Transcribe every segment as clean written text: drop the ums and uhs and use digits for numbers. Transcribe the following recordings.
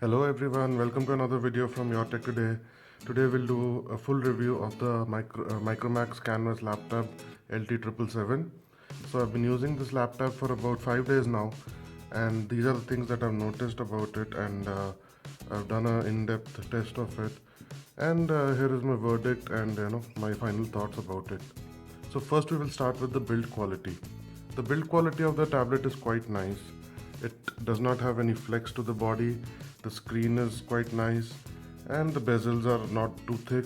Hello everyone, welcome to another video from Your Tech Today. Today we'll do a full review of the Micromax Canvas Laptab LT777. So I've been using this laptop for about 5 days now, and these are the things that I've noticed about it, and I've done an in-depth test of it, and here is my verdict and my final thoughts about it. So first we will start with the build quality. The build quality of the tablet is quite nice. It does not have any flex to the body, the screen is quite nice, and the bezels are not too thick,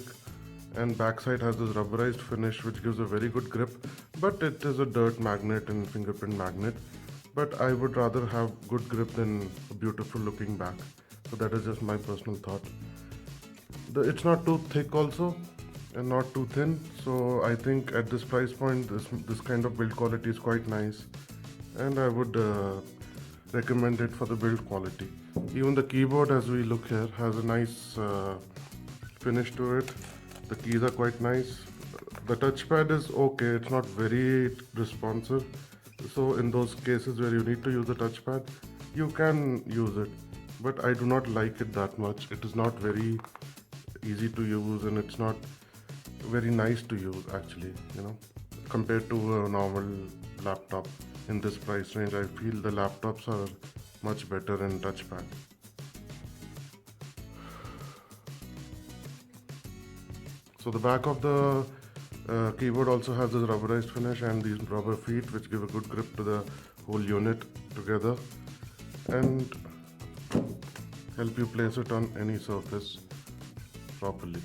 and backside has this rubberized finish which gives a very good grip, but it is a dirt magnet and fingerprint magnet. But I would rather have good grip than a beautiful looking back. So that is just my personal thought. It's not too thick also and not too thin, so I think at this price point this kind of build quality is quite nice, and I would recommend it for the build quality. Even the keyboard, as we look here, has a nice finish to it. The keys are quite nice. The touchpad is okay, it's not very responsive, so in those cases where you need to use the touchpad, you can use it, but I do not like it that much. It is not very easy to use, and it's not very nice to use actually, compared to a normal laptop. In this price range, I feel the laptops are much better in touchpad. So the back of the keyboard also has this rubberized finish and these rubber feet which give a good grip to the whole unit together and help you place it on any surface properly.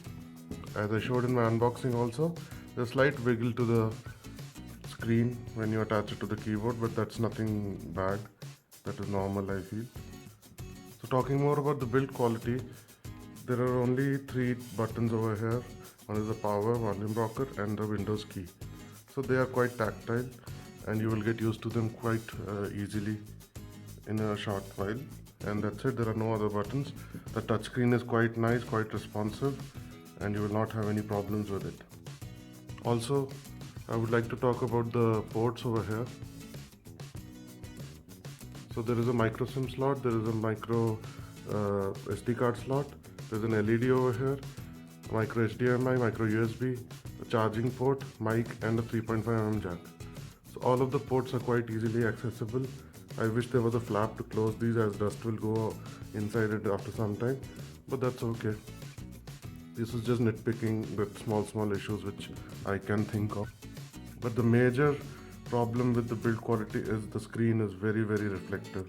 As I showed in my unboxing also, there's a slight wiggle to the screen when you attach it to the keyboard, but that's nothing bad. That is normal, I feel. So talking more about the build quality, there are only 3 buttons over here. One is the power, volume rocker, and the Windows key. So they are quite tactile, and you will get used to them quite easily in a short while. And that's it, there are no other buttons. The touchscreen is quite nice, quite responsive, and you will not have any problems with it. Also, I would like to talk about the ports over here. So there is a micro SIM slot, there is a micro SD card slot, there's an LED over here, a micro HDMI, micro USB, a charging port, mic, and a 3.5mm jack. So all of the ports are quite easily accessible. I wish there was a flap to close these, as dust will go inside it after some time, but that's okay. This is just nitpicking with small issues which I can think of. But the major problem with the build quality is the screen is very reflective,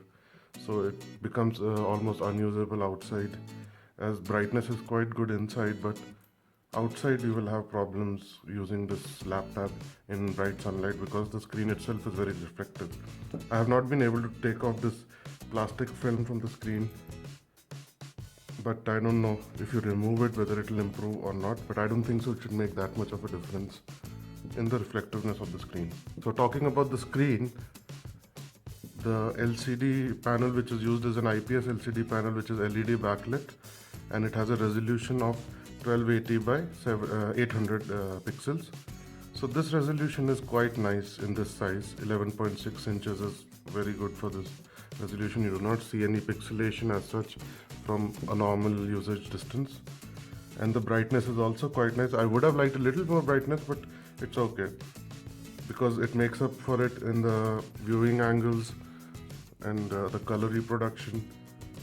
so it becomes almost unusable outside, as brightness is quite good inside, but outside you will have problems using this laptop in bright sunlight because the screen itself is very reflective. I have not been able to take off this plastic film from the screen, but I don't know if you remove it whether it will improve or not, but I don't think so it should make that much of a difference in the reflectiveness of the screen. So talking about the screen, the LCD panel which is used is an IPS LCD panel which is LED backlit, and it has a resolution of 1280 by 800 pixels. So this resolution is quite nice in this size. 11.6 inches is very good for this resolution. You do not see any pixelation as such from a normal usage distance, and the brightness is also quite nice. I would have liked a little more brightness, but it's okay because it makes up for it in the viewing angles and the color reproduction.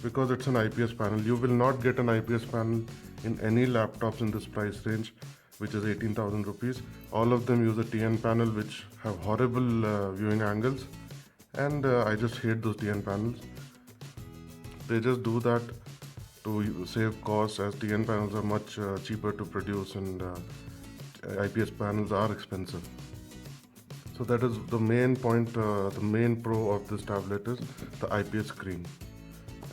Because it's an IPS panel, you will not get an IPS panel in any laptops in this price range, which is 18,000 rupees. All of them use a TN panel which have horrible viewing angles, and I just hate those TN panels. They just do that to save costs, as TN panels are much cheaper to produce, and IPS panels are expensive. So that is the main point, the main pro of this tablet is the IPS screen.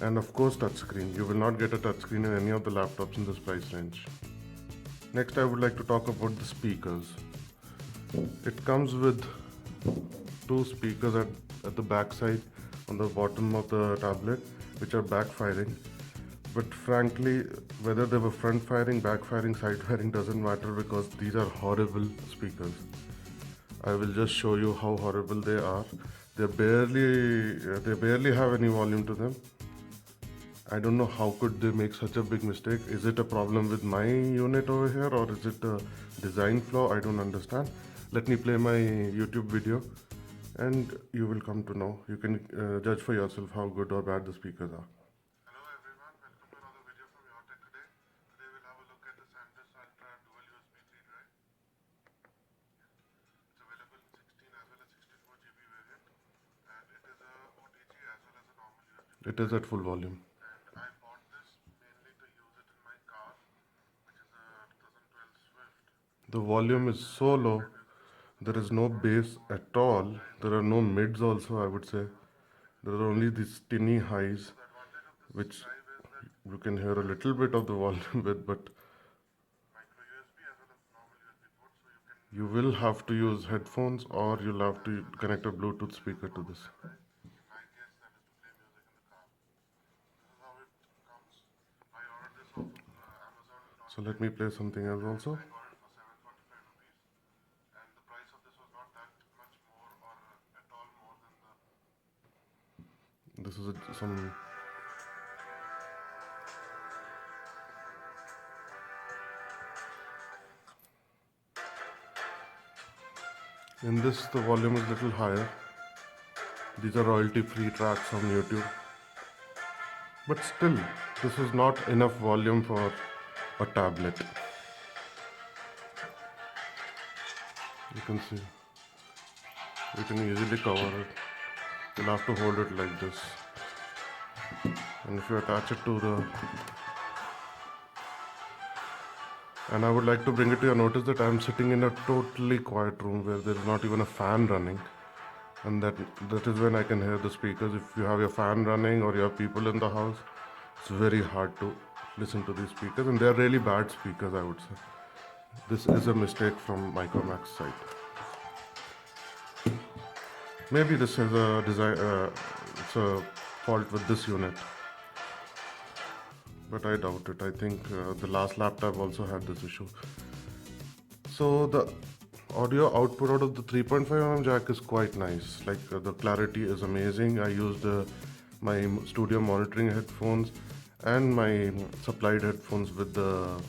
And of course touchscreen. You will not get a touchscreen in any of the laptops in this price range. Next, I would like to talk about the speakers. It comes with 2 speakers at the back side on the bottom of the tablet, which are backfiring. But frankly, whether they were front firing, back firing, side firing doesn't matter, because these are horrible speakers. I will just show you how horrible they are. They barely have any volume to them. I don't know how could they make such a big mistake. Is it a problem with my unit over here, or is it a design flaw? I don't understand. Let me play my YouTube video and you will come to know. You can judge for yourself how good or bad the speakers are. Hello everyone, welcome to another video from Your Tech Today. Today we'll have a look at the SanDisk Ultra Dual USB 3 drive. It's available in 16 as well as 64 GB variant, and it is a OTG as well as a normal USB. It is at full volume. And I bought this mainly to use it in my car, which is a 2012 Swift. The volume is so low. There is no bass at all. There are no mids also, I would say. There are only these tinny highs, which you can hear a little bit of the volume with, but you will have to use headphones or you'll have to connect a Bluetooth speaker to this. So let me play something else also. This is some. In this, the volume is a little higher. These are royalty-free tracks on YouTube. But still, this is not enough volume for a tablet. You can see. You can easily cover it. You'll have to hold it like this. And if you attach it to the... And I would like to bring it to your notice that I'm sitting in a totally quiet room where there's not even a fan running. And that is when I can hear the speakers. If you have your fan running or you have people in the house, it's very hard to listen to these speakers. And they're really bad speakers, I would say. This is a mistake from Micromax side. Maybe this is a design, it's a fault with this unit. But I doubt it. I think the last laptop also had this issue. So the audio output out of the 3.5mm jack is quite nice. Like the clarity is amazing. I used my studio monitoring headphones and my supplied headphones with the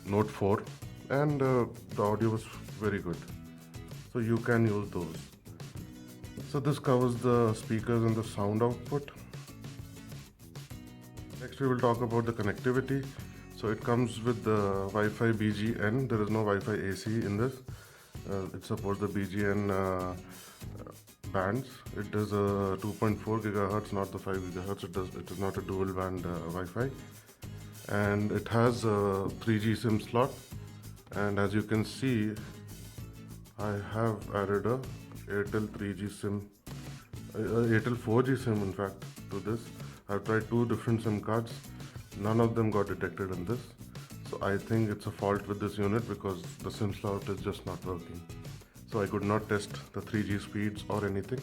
Note 4, and the audio was very good. So you can use those. So this covers the speakers and the sound output. Next we will talk about the connectivity. So it comes with the Wi-Fi BGN. There is no Wi-Fi AC in this. It supports the BGN bands. It is a 2.4 gigahertz, not the 5 gigahertz. It is not a dual band Wi-Fi. And it has a 3G SIM slot. And as you can see, I have added a Airtel 3G SIM, Airtel 4G SIM in fact, to this. I've tried two different SIM cards. None of them got detected in this. So I think it's a fault with this unit because the SIM slot is just not working. So I could not test the 3G speeds or anything.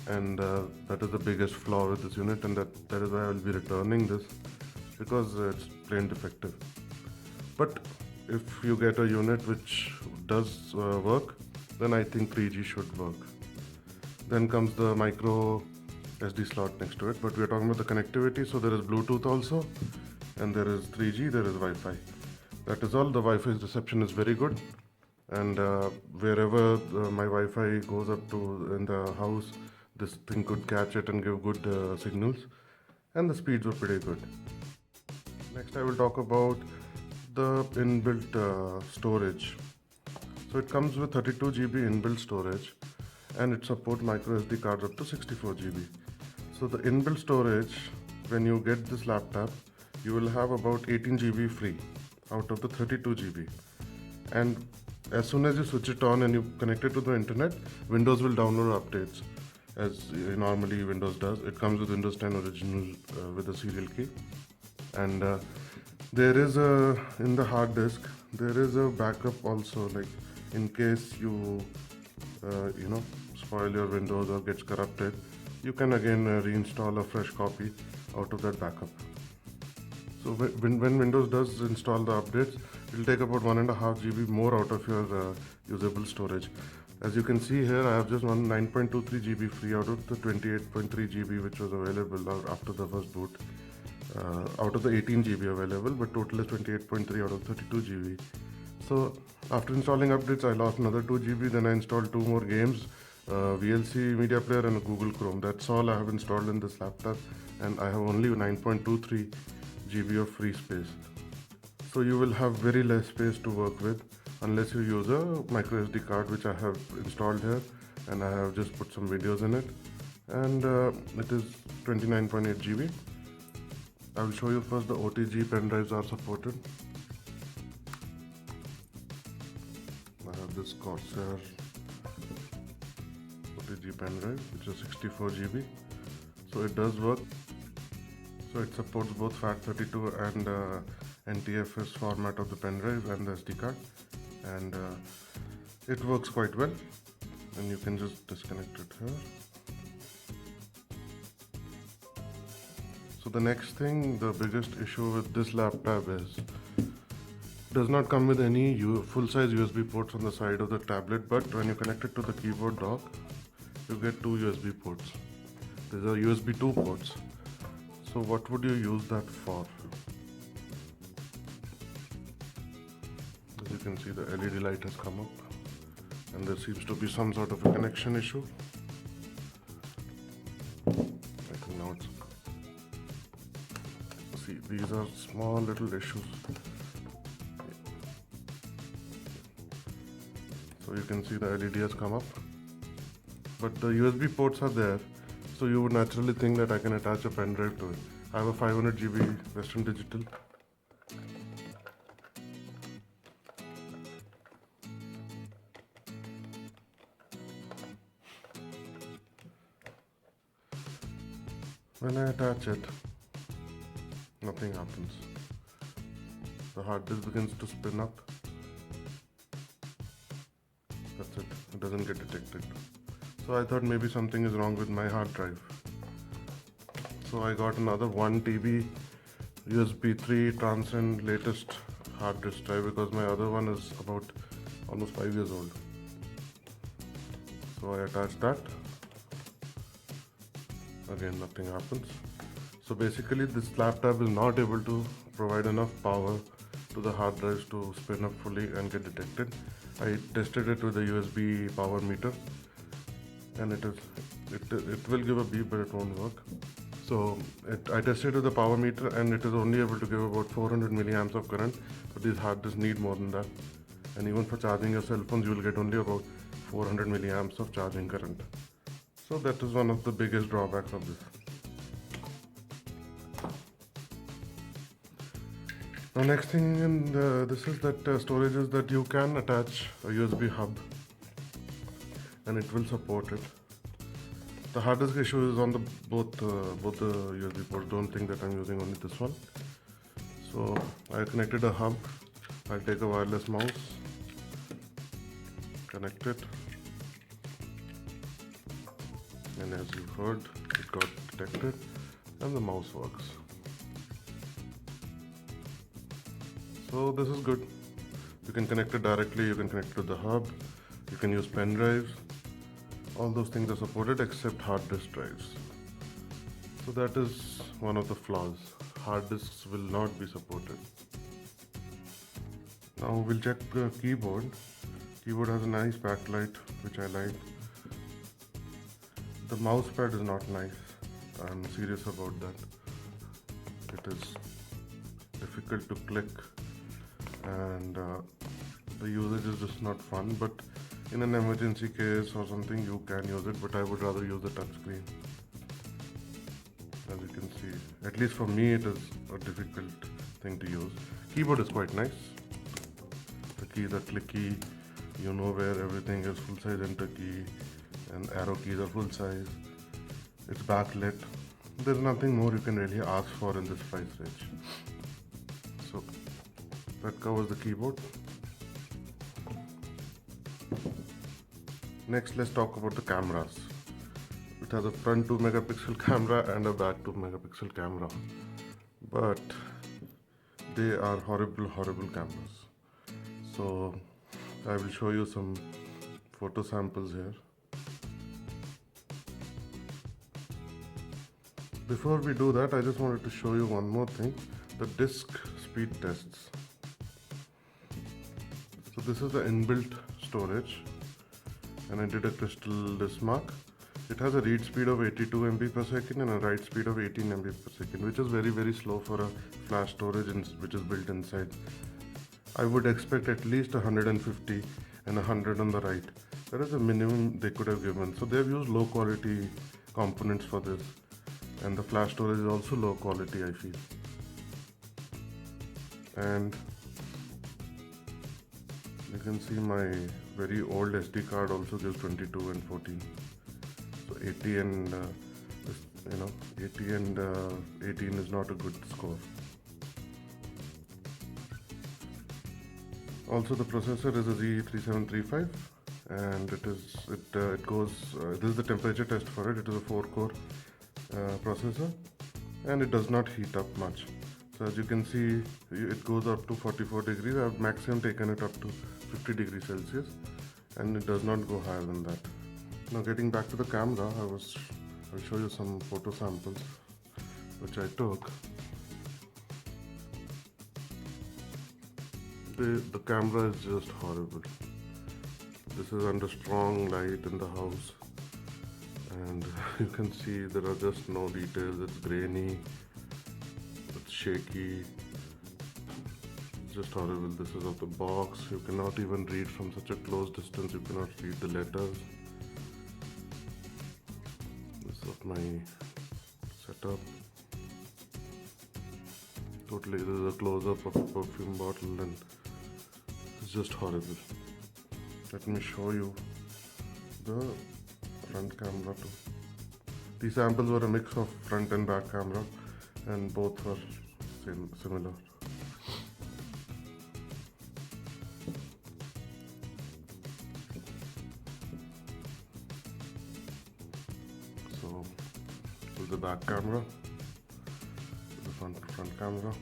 And that is the biggest flaw with this unit, and that is why I will be returning this, because it's plain defective. But if you get a unit which does work, then I think 3G should work. Then comes the micro SD slot next to it, but we are talking about the connectivity. So there is Bluetooth also, and there is 3G, there is Wi-Fi. That is all. The Wi-Fi reception is very good, and wherever my Wi-Fi goes up to in the house, this thing could catch it and give good signals, and the speeds were pretty good. Next I will talk about the inbuilt storage. So it comes with 32 GB inbuilt storage, and it supports micro SD cards up to 64 GB. So the inbuilt storage, when you get this laptop, you will have about 18 GB free out of the 32 GB. And as soon as you switch it on and you connect it to the internet, Windows will download updates, as normally Windows does. It comes with Windows 10 original with a serial key. And there is in the hard disk, there is a backup also, like in case you spoil your Windows or gets corrupted, you can again reinstall a fresh copy out of that backup. So when Windows does install the updates, it will take about 1.5 GB more out of your usable storage. As you can see here, I have just one 9.23 GB free out of the 28.3 GB which was available after the first boot. Out of the 18 GB available, but total is 28.3 out of 32 GB. So after installing updates, I lost another 2 GB. Then I installed 2 more games, VLC media player and a Google Chrome. That's all I have installed in this laptop, and I have only 9.23 GB of free space. So you will have very less space to work with unless you use a micro SD card, which I have installed here, and I have just put some videos in it, and it is 29.8 GB. I will show you first the OTG pen drives are supported. I have this Corsair OTG pen drive, which is 64 GB. So it does work. So it supports both FAT32 and NTFS format of the pen drive and the SD card, and it works quite well. And you can just disconnect it here. So the next thing, the biggest issue with this laptop is does not come with any full-size USB ports on the side of the tablet, but when you connect it to the keyboard dock, you get 2 USB ports. These are USB 2 ports. So what would you use that for? As you can see, the LED light has come up, and there seems to be some sort of a connection issue. I think now it's... See, these are small little issues. So you can see the LED has come up, but the USB ports are there. So you would naturally think that I can attach a pen drive to it. I have a 500 GB Western Digital. When I attach it, nothing happens. The hard disk begins to spin up. That's it. It doesn't get detected. So I thought maybe something is wrong with my hard drive. So I got another 1 TB USB 3 Transcend latest hard disk drive because my other one is about almost 5 years old. So I attached that. Again, nothing happens. So basically this laptop is not able to provide enough power to the hard drives to spin up fully and get detected. I tested it with a USB power meter, and it will give a beep, but it won't work. So I tested with the power meter, and it is only able to give about 400 milliamps of current, but these hard disks need more than that. And even for charging your cell phones, you will get only about 400 milliamps of charging current. So that is one of the biggest drawbacks of this. Now next thing in this is that storage is that you can attach a USB hub, and it will support it. The hard disk issue is on the both the USB ports. Don't think that I'm using only this one. So I connected a hub. I'll take a wireless mouse, connect it, and as you heard, it got detected, and the mouse works. So this is good. You can connect it directly, you can connect it to the hub, you can use pen drives. All those things are supported except hard disk drives. So that is one of the flaws. Hard disks will not be supported. Now we'll check the keyboard. Keyboard has a nice backlight, which I like. The mouse pad is not nice. I'm serious about that. It is difficult to click, and the usage is just not fun, but in an emergency case or something you can use it, but I would rather use the touchscreen. As you can see, at least for me it is a difficult thing to use. Keyboard is quite nice. The keys are clicky, you know where everything is. Full size enter key and arrow keys are full size. It's backlit. There's nothing more you can really ask for in this price range. So that covers the keyboard. Next, let's talk about the cameras. It has a front 2 megapixel camera and a back 2 megapixel camera, but they are horrible cameras. So I will show you some photo samples here. Before we do that, I just wanted to show you one more thing, the disk speed tests. So this is the inbuilt storage, and I did a crystal disk mark. It has a read speed of 82 MB per second and a write speed of 18 MB per second, which is very slow for a flash storage which is built inside. I would expect at least 150 and 100 on the write. That is the minimum they could have given. So they've used low quality components for this, and the flash storage is also low quality, I feel. And you can see my very old SD card also gives 22 and 14. So 80 and 80 and 18 is not a good score. Also, the processor is a Z3735, and it goes. This is the temperature test for it. It is a 4-core processor, and it does not heat up much. So as you can see, it goes up to 44 degrees. I've maximum taken it up to 50 degrees Celsius, and it does not go higher than that. Now, getting back to the camera, I'll show you some photo samples which I took. The camera is just horrible. This is under strong light in the house, and you can see there are just no details. It's grainy, it's shaky, it's just horrible. This is of the box. You cannot even read from such a close distance. You cannot read the letters. This is of my setup. Totally, this is a close-up of a perfume bottle, and it's just horrible. Let me show you the front camera too. These samples were a mix of front and back camera, and both were similar. So, this is the back camera, the front camera.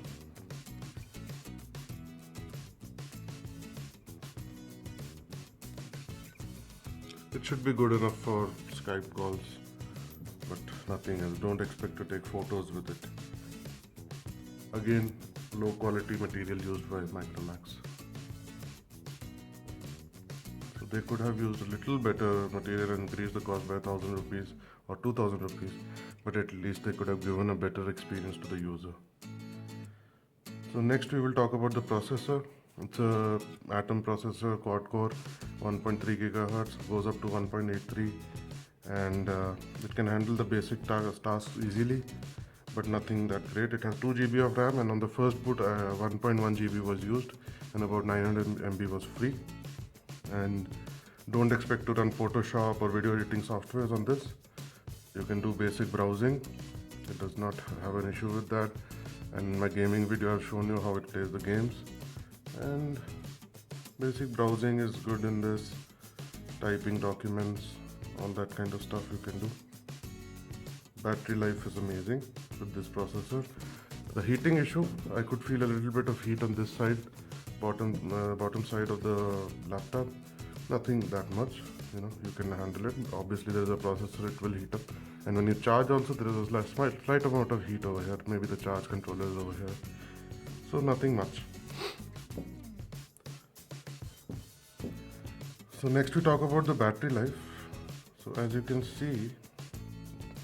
It should be good enough for Skype calls, but nothing else. Don't expect to take photos with it. Again, low quality material used by Micromax. So they could have used a little better material and increased the cost by 1,000 rupees or 2,000 rupees, but at least they could have given a better experience to the user. So next we will talk about the processor. It's a Atom processor, quad core, 1.3 gigahertz, goes up to 1.83, and it can handle the basic tasks easily, but nothing that great. It has 2 GB of RAM, and on the first boot 1.1 GB was used, and about 900 MB was free. And don't expect to run Photoshop or video editing softwares on this. You can do basic browsing. It does not have an issue with that. And in my gaming video I've shown you how it plays the games, and basic browsing is good in this, typing documents, all that kind of stuff you can do. Battery life is amazing with this processor. The heating issue, I could feel a little bit of heat on this side, bottom side of the laptop. Nothing that much, you can handle it. Obviously there is a processor, it will heat up, and when you charge also there is a slight amount of heat over here. Maybe the charge controller is over here, so nothing much. So next we talk about the battery life. So as you can see,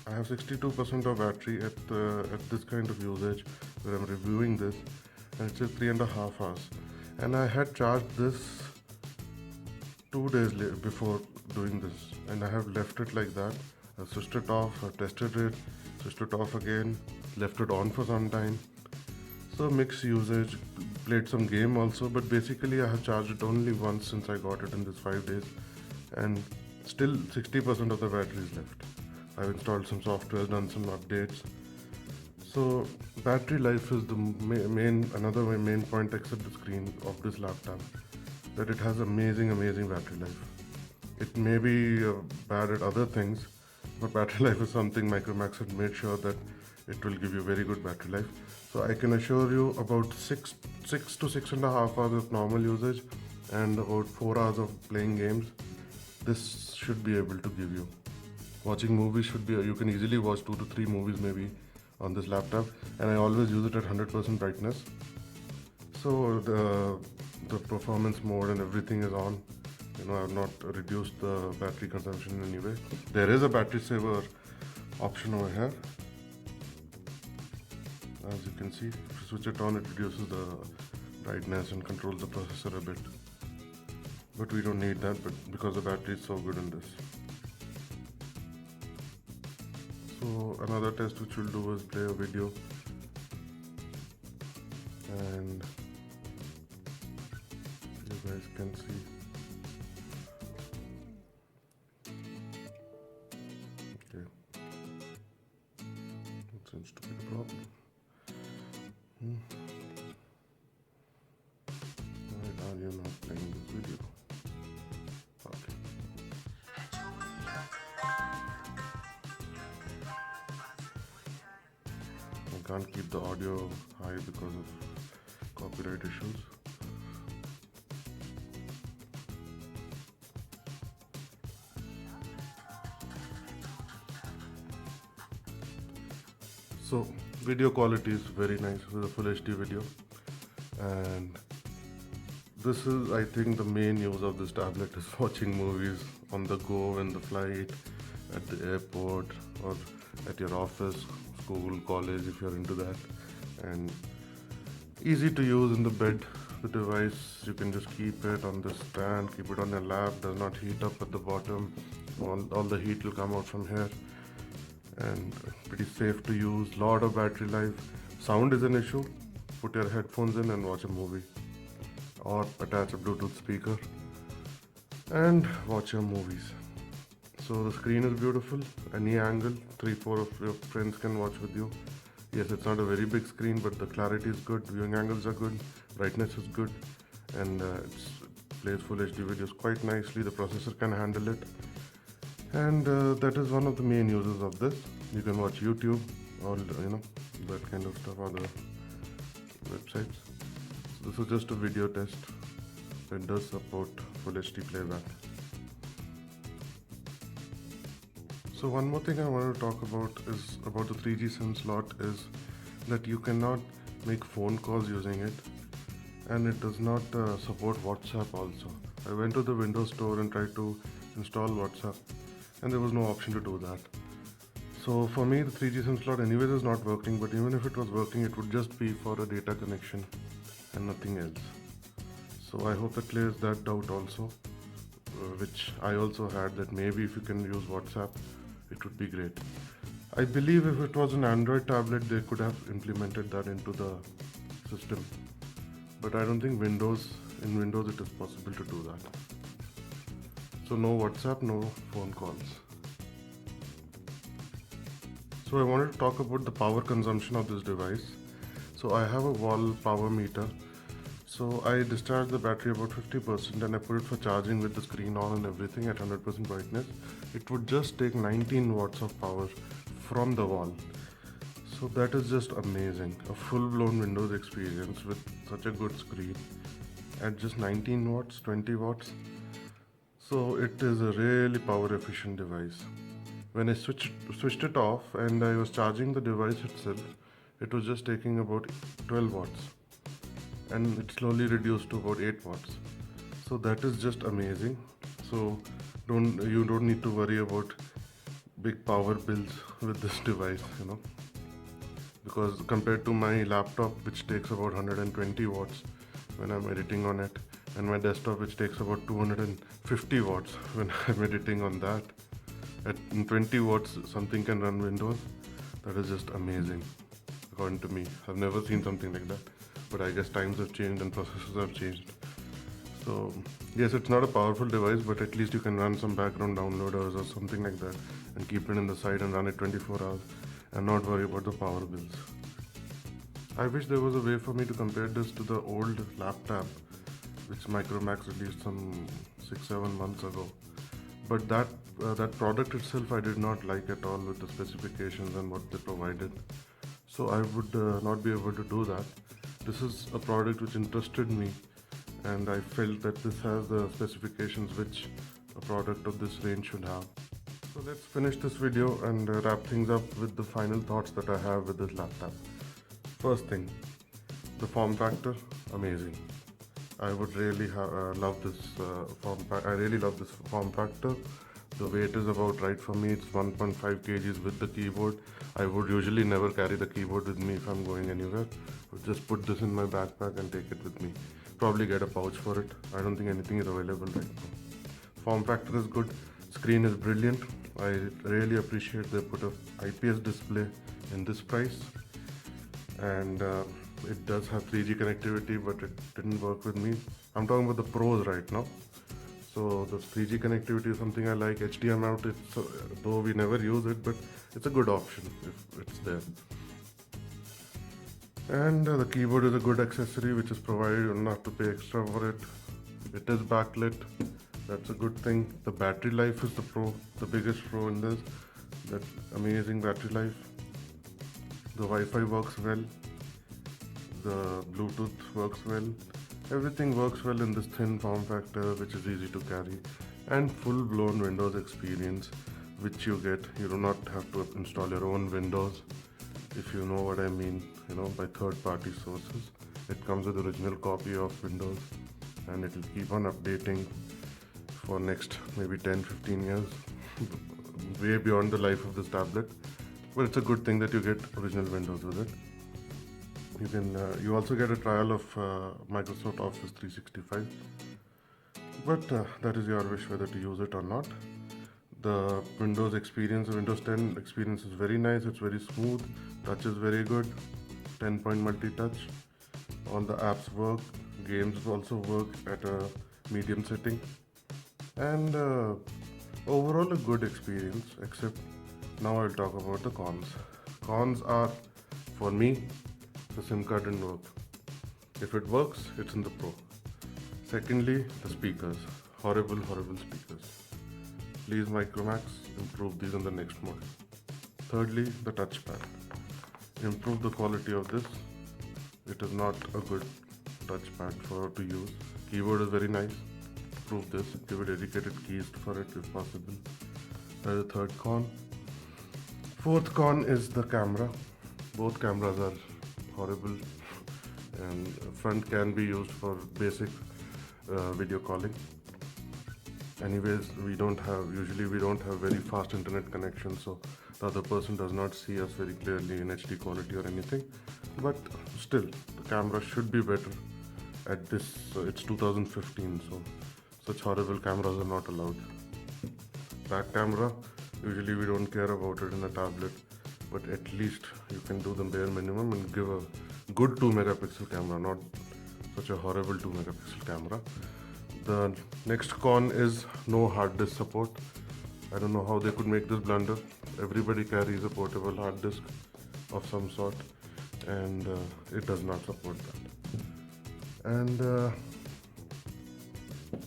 I have 62% of battery at this kind of usage where I'm reviewing this, and it says 3.5 hours. And I had charged this 2 days before doing this, and I have left it like that. I switched it off, I tested it, switched it off again, left it on for some time. So mixed usage, played some game also, but basically I have charged it only once since I got it in this 5 days, and still 60% of the battery is left. I've installed some software, done some updates. So battery life is the another main point except the screen of this laptop, that it has amazing battery life. It may be bad at other things, but battery life is something Micromax had made sure that it will give you very good battery life. So I can assure you about 6 to 6.5 hours of normal usage and about 4 hours of playing games, this should be able to give you. Watching movies should be, you can easily watch 2 to 3 movies maybe on this laptop, and I always use it at 100% brightness. So the performance mode and everything is on. You know, I have not reduced the battery consumption in any way. There is a battery saver option over here. As you can see, if you switch it on, it reduces the brightness and controls the processor a bit. But we don't need that, but because the battery is so good in this. So another test which we'll do is play a video, and you guys can see. Okay, that seems to be the problem. Why are you not playing this video? Okay. I can't keep the audio high because of copyright issues. So video quality is very nice with a full HD video, and this is, I think, the main use of this tablet is watching movies on the go, in the flight, at the airport, or at your office, school, college if you're into that. And easy to use in the bed. The device, you can just keep it on the stand, keep it on your lap, does not heat up at the bottom. All the heat will come out from here, and pretty safe to use. Lot of battery life. Sound is an issue. Put your headphones in and watch a movie, or attach a Bluetooth speaker and watch your movies. So the screen is beautiful, any angle, 3-4 of your friends can watch with you. Yes, it's not a very big screen, but the clarity is good, viewing angles are good, brightness is good, and it plays full HD videos quite nicely. The processor can handle it, and that is one of the main uses of this. You can watch YouTube, or that kind of stuff, other websites. So this is just a video test. It does support full HD playback. So one more thing I want to talk about is about the 3G SIM slot, is that you cannot make phone calls using it, and it does not support WhatsApp also. I went to the Windows Store and tried to install WhatsApp, and there was no option to do that. So for me, the 3G SIM slot anyways is not working, but even if it was working, it would just be for a data connection and nothing else. So I hope that clears that doubt also, which I also had, that maybe if you can use WhatsApp, it would be great. I believe if it was an Android tablet, they could have implemented that into the system. But I don't think in Windows it is possible to do that. So no WhatsApp, no phone calls. So I wanted to talk about the power consumption of this device. So I have a wall power meter. So I discharge the battery about 50% and I put it for charging with the screen on and everything at 100% brightness. It would just take 19 watts of power from the wall. So that is just amazing. A full-blown Windows experience with such a good screen at just 19 watts, 20 watts. So it is a really power efficient device. When I switched it off and I was charging the device itself, it was just taking about 12 watts. And it slowly reduced to about 8 watts. So that is just amazing. So you don't need to worry about big power bills with this device, because compared to my laptop, which takes about 120 watts when I'm editing on it, and my desktop, which takes about 250 watts when I'm editing on that, at 20 watts something can run Windows. That is just amazing, according to me. I've never seen something like that. But I guess times have changed and processors have changed. So yes, it's not a powerful device, but at least you can run some background downloaders or something like that and keep it in the side and run it 24 hours and not worry about the power bills. I wish there was a way for me to compare this to the old Laptab, which Micromax released some 6-7 months ago. But that product itself I did not like at all, with the specifications and what they provided. So I would not be able to do that. This is a product which interested me, and I felt that this has the specifications which a product of this range should have. So let's finish this video and wrap things up with the final thoughts that I have with this laptop. First thing, the form factor, amazing. I would really love this I really love this form factor. The weight is about right for me. It's 1.5 kgs with the keyboard. I would usually never carry the keyboard with me if I'm going anywhere. I would just put this in my backpack and take it with me. Probably get a pouch for it. I don't think anything is available right now. Form factor is good. Screen is brilliant. I really appreciate they put a IPS display in this price. And it does have 3G connectivity, but it didn't work with me. I'm talking about the pros right now. So the 3G connectivity is something I like. HDMI out, though we never use it, but it's a good option if it's there. And the keyboard is a good accessory which is provided. You don't have to pay extra for it. It is backlit. That's a good thing. The battery life is the biggest pro in this. That amazing battery life. The Wi-Fi works well. The Bluetooth works well. Everything works well in this thin form factor, which is easy to carry, and full-blown Windows experience, which you get. You do not have to install your own Windows, if you know what I mean, by third-party sources. It comes with the original copy of Windows, and it will keep on updating for next maybe 10-15 years, way beyond the life of this tablet. But it's a good thing that you get original Windows with it. You also get a trial of Microsoft Office 365, but that is your wish whether to use it or not. The Windows 10 experience is very nice. It's very smooth. Touch is very good. 10-point multi-touch. All the apps work. Games also work at a medium setting, and overall a good experience. Except now I'll talk about the cons. Cons are, for me, the SIM card didn't work. If it works, it's in the Pro. Secondly, the speakers. Horrible speakers. Please, Micromax, improve these in the next model. Thirdly, the touchpad. Improve the quality of this. It is not a good touchpad to use. Keyboard is very nice. Improve this. Give it dedicated keys for it if possible. That is the third con. Fourth con is the camera. Both cameras are horrible, and front can be used for basic video calling. Anyways, we don't have very fast internet connection, so the other person does not see us very clearly in HD quality or anything. But still, the camera should be better at this. It's 2015, so such horrible cameras are not allowed. Back camera, usually we don't care about it in a tablet, but at least you can do the bare minimum and give a good 2 megapixel camera, not such a horrible 2 megapixel camera. The next con is no hard disk support. I don't know how they could make this blunder. Everybody carries a portable hard disk of some sort, and it does not support that. And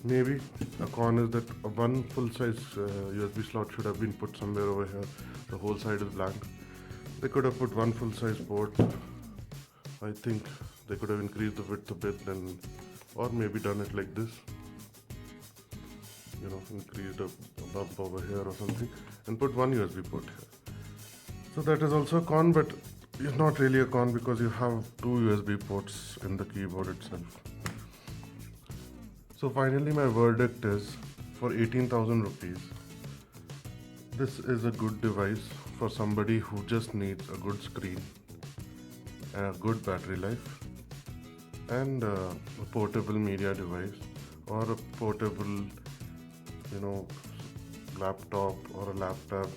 maybe a con is that one full-size USB slot should have been put somewhere over here. The whole side is blank. They could have put one full-size port. I think they could have increased the width a bit, or maybe done it like this. Increased a bump over here or something, and put one USB port here. So that is also a con, but it's not really a con because you have two USB ports in the keyboard itself. So finally, my verdict is, for 18,000 rupees, this is a good device for somebody who just needs a good screen, a good battery life, and a portable media device, or a portable laptop or a laptop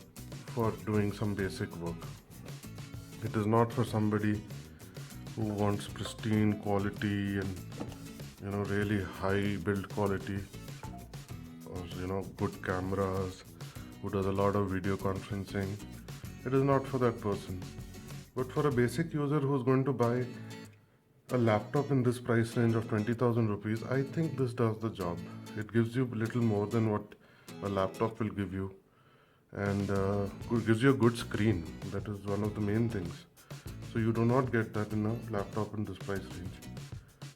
for doing some basic work. It is not for somebody who wants pristine quality and really high build quality, or good cameras, who does a lot of video conferencing. It is not for that person. But for a basic user who's going to buy a laptop in this price range of 20,000 rupees, I think this does the job. It gives you a little more than what a laptop will give you, and it gives you a good screen. That is one of the main things. So you do not get that in a laptop in this price range.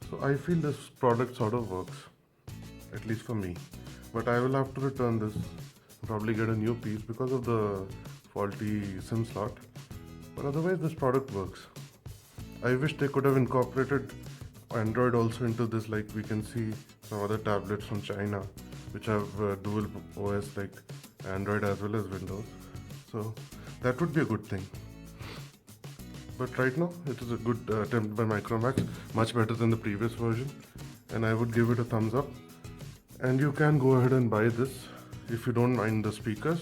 So I feel this product sort of works, at least for me. but I will have to return this, probably get a new piece because of the faulty SIM slot. But otherwise this product works. I wish they could have incorporated Android also into this, like we can see some other tablets from China which have dual OS like Android as well as Windows. So that would be a good thing. But right now it is a good attempt by Micromax, much better than the previous version, and I would give it a thumbs up. And you can go ahead and buy this if you don't mind the speakers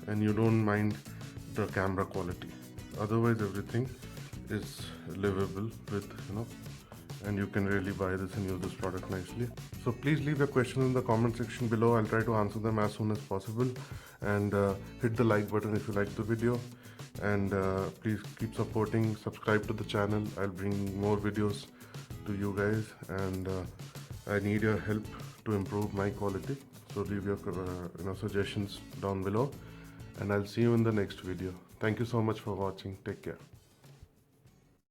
and you don't mind the camera quality. Otherwise everything is livable with, and you can really buy this and use this product nicely. So please leave your questions in the comment section below. I'll try to answer them as soon as possible, and hit the like button if you like the video, and please keep supporting, subscribe to the channel. I'll bring more videos to you guys, and I need your help to improve my quality. So leave your suggestions down below, and I'll see you in the next video. Thank you so much for watching. Take care.